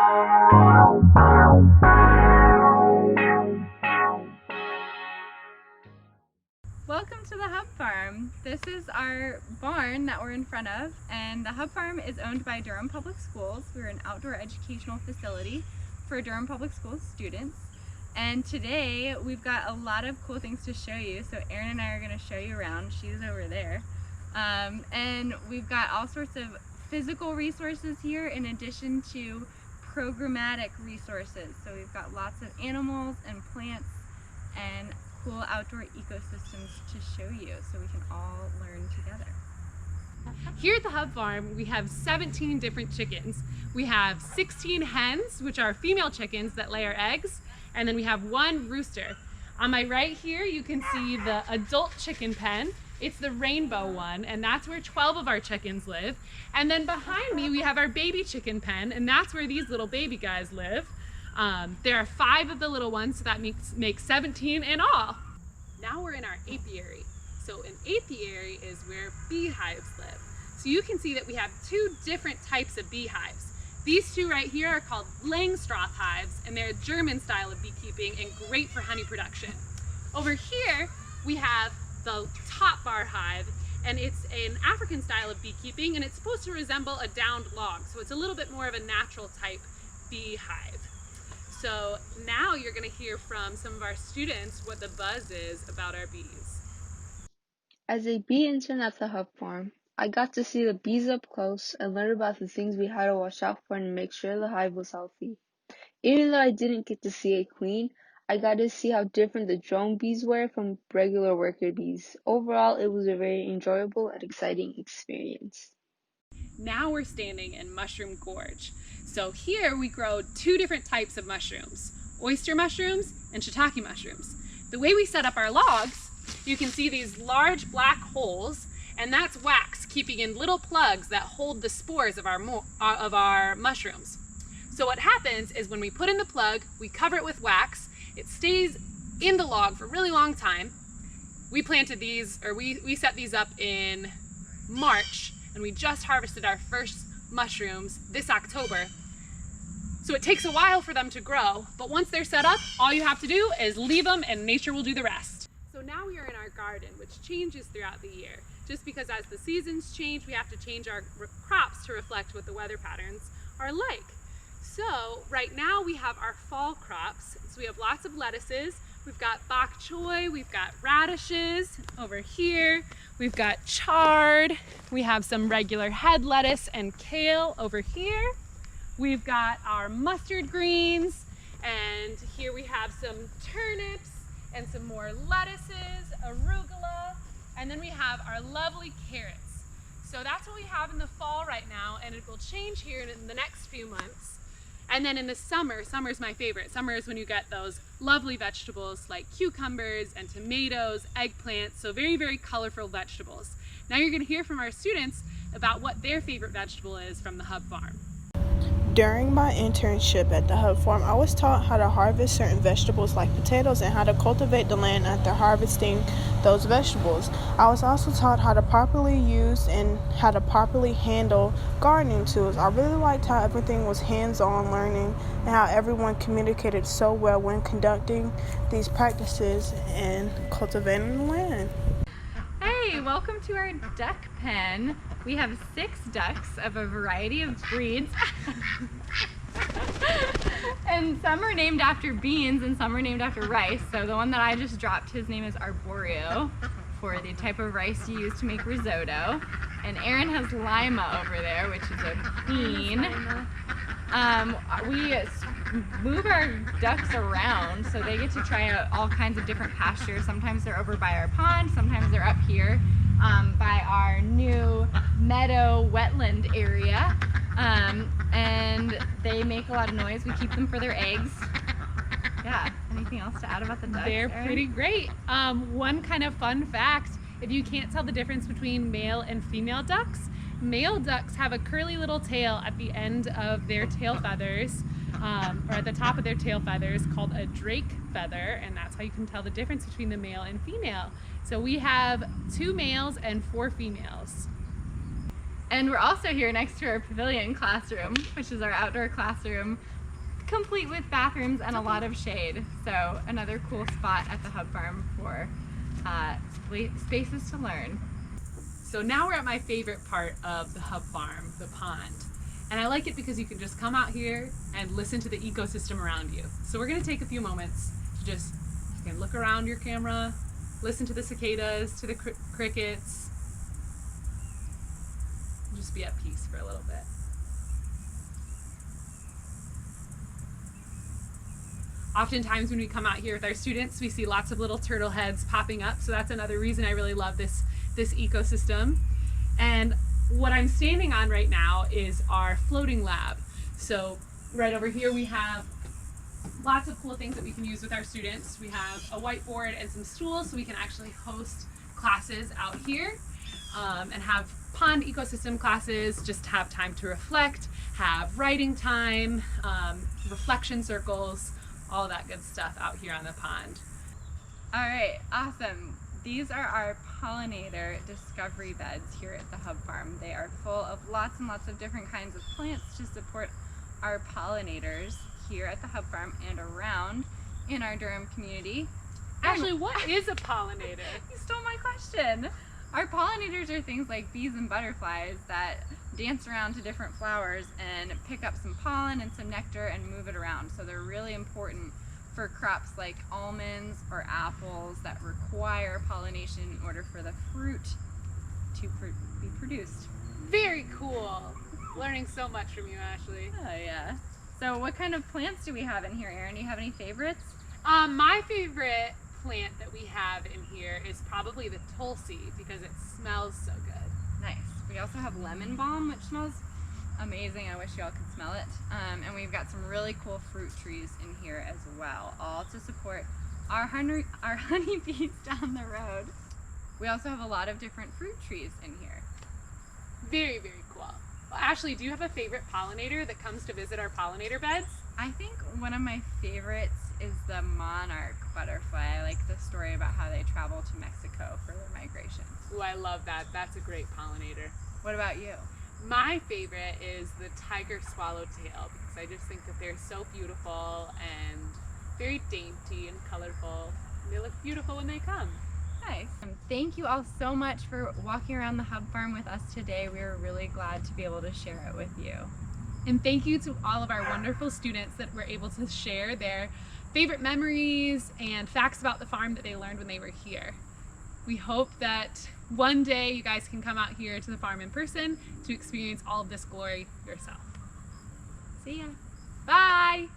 Welcome to the Hub Farm. This is our barn that we're in front of, and the Hub Farm is owned by Durham Public Schools. We're an outdoor educational facility for Durham Public Schools students. And today we've got a lot of cool things to show you. So Erin and I are going to show you around. She's over there. And we've got all sorts of physical resources here in addition to programmatic resources. So we've got lots of animals and plants and cool outdoor ecosystems to show you so we can all learn together. Here at the Hub Farm, we have 17 different chickens. We have 16 hens, which are female chickens that lay our eggs, and then we have one rooster. On my right here, you can see the adult chicken pen. It's the rainbow one, and that's where 12 of our chickens live. And then behind me, we have our baby chicken pen, and that's where these little baby guys live. There are 5 of the little ones, so that makes 17 in all. Now we're in our apiary. So an apiary is where beehives live. So you can see that we have 2 different types of beehives. These 2 right here are called Langstroth hives, and they're a German style of beekeeping and great for honey production. Over here, we have the top bar hive, and it's an African style of beekeeping, and it's supposed to resemble a downed log. So it's a little bit more of a natural type beehive. So now you're going to hear from some of our students what the buzz is about our bees. As a bee intern at the Hub Farm, I got to see the bees up close and learn about the things we had to watch out for and make sure the hive was healthy. Even though I didn't get to see a queen, I got to see how different the drone bees were from regular worker bees. Overall, it was a very enjoyable and exciting experience. Now we're standing in Mushroom Gorge. So here we grow 2 different types of mushrooms, oyster mushrooms and shiitake mushrooms. The way we set up our logs, you can see these large black holes, and that's wax keeping in little plugs that hold the spores of our mushrooms. So what happens is when we put in the plug, we cover it with wax, it stays in the log for a really long time. We planted these, or we set these up in March, and we just harvested our first mushrooms this October. So it takes a while for them to grow, but once they're set up, all you have to do is leave them and nature will do the rest. So now we are in our garden, which changes throughout the year. Just because as the seasons change, we have to change our crops to reflect what the weather patterns are like. So right now we have our fall crops. So we have lots of lettuces. We've got bok choy, we've got radishes over here. We've got chard. We have some regular head lettuce and kale over here. We've got our mustard greens, and here we have some turnips and some more lettuces, arugula, and then we have our lovely carrots. So that's what we have in the fall right now, and it will change here in the next few months. And then in the summer, summer's my favorite. Summer is when you get those lovely vegetables like cucumbers and tomatoes, eggplants, so very, very colorful vegetables. Now you're gonna hear from our students about what their favorite vegetable is from the Hub Farm. During my internship at the Hub Farm, I was taught how to harvest certain vegetables like potatoes and how to cultivate the land after harvesting those vegetables. I was also taught how to properly use and how to properly handle gardening tools. I really liked how everything was hands-on learning and how everyone communicated so well when conducting these practices and cultivating the land. Hey, welcome to our duck pen. We have 6 ducks of a variety of breeds. And some are named after beans and some are named after rice. So the one that I just dropped, his name is Arborio, for the type of rice you use to make risotto. And Erin has Lima over there, which is a bean. We move our ducks around so they get to try out all kinds of different pastures. Sometimes they're over by our pond, sometimes they're up here by our new meadow wetland area. And they make a lot of noise. We keep them for their eggs. Yeah, anything else to add about the ducks? They're Erin? pretty great. One kind of fun fact, if you can't tell the difference between male and female ducks, male ducks have a curly little tail at the end of their tail feathers, or at the top of their tail feathers, called a drake feather, and that's how you can tell the difference between the male and female. So we have 2 males and 4 females. And we're also here next to our pavilion classroom, which is our outdoor classroom, complete with bathrooms and a lot of shade. So another cool spot at the Hub Farm for spaces to learn. So now we're at my favorite part of the Hub Farm, the pond. And I like it because you can just come out here and listen to the ecosystem around you. So we're gonna take a few moments to just, you can look around your camera, listen to the cicadas, to the crickets, and just be at peace for a little bit. Oftentimes when we come out here with our students, we see lots of little turtle heads popping up. So that's another reason I really love this ecosystem. And what I'm standing on right now is our floating lab. So right over here we have lots of cool things that we can use with our students. We have a whiteboard and some stools so we can actually host classes out here and have pond ecosystem classes, just have time to reflect, have writing time, reflection circles, all that good stuff out here on the pond. All right, awesome. These are our pollinator discovery beds here at the Hub Farm. They are full of lots and lots of different kinds of plants to support our pollinators here at the Hub Farm and around in our Durham community. Actually, what is a pollinator? You stole my question. Our pollinators are things like bees and butterflies that dance around to different flowers and pick up some pollen and some nectar and move it around. So they're really important for crops like almonds or apples that require pollination in order for the fruit to be produced. Very cool. Learning so much from you, Ashley. Oh yeah. So what kind of plants do we have in here, Erin? Do you have any favorites? My favorite plant that we have in here is probably the tulsi because it smells so good. Nice. We also have lemon balm, which smells amazing. I wish y'all could smell it. And we've got some really cool fruit trees in here as well, all to support our honeybees down the road. We also have a lot of different fruit trees in here. Very, very cool. Well, Ashley, do you have a favorite pollinator that comes to visit our pollinator beds? I think one of my favorites is the monarch butterfly. I like the story about how they travel to Mexico for their migration. Ooh, I love that. That's a great pollinator. What about you? My favorite is the tiger swallowtail because I just think that they're so beautiful and very dainty and colorful. They look beautiful when they come. Nice. Thank you all so much for walking around the Hub Farm with us today. We were really glad to be able to share it with you. And thank you to all of our wonderful students that were able to share their favorite memories and facts about the farm that they learned when they were here. We hope that one day you guys can come out here to the farm in person to experience all of this glory yourself. See ya. Bye!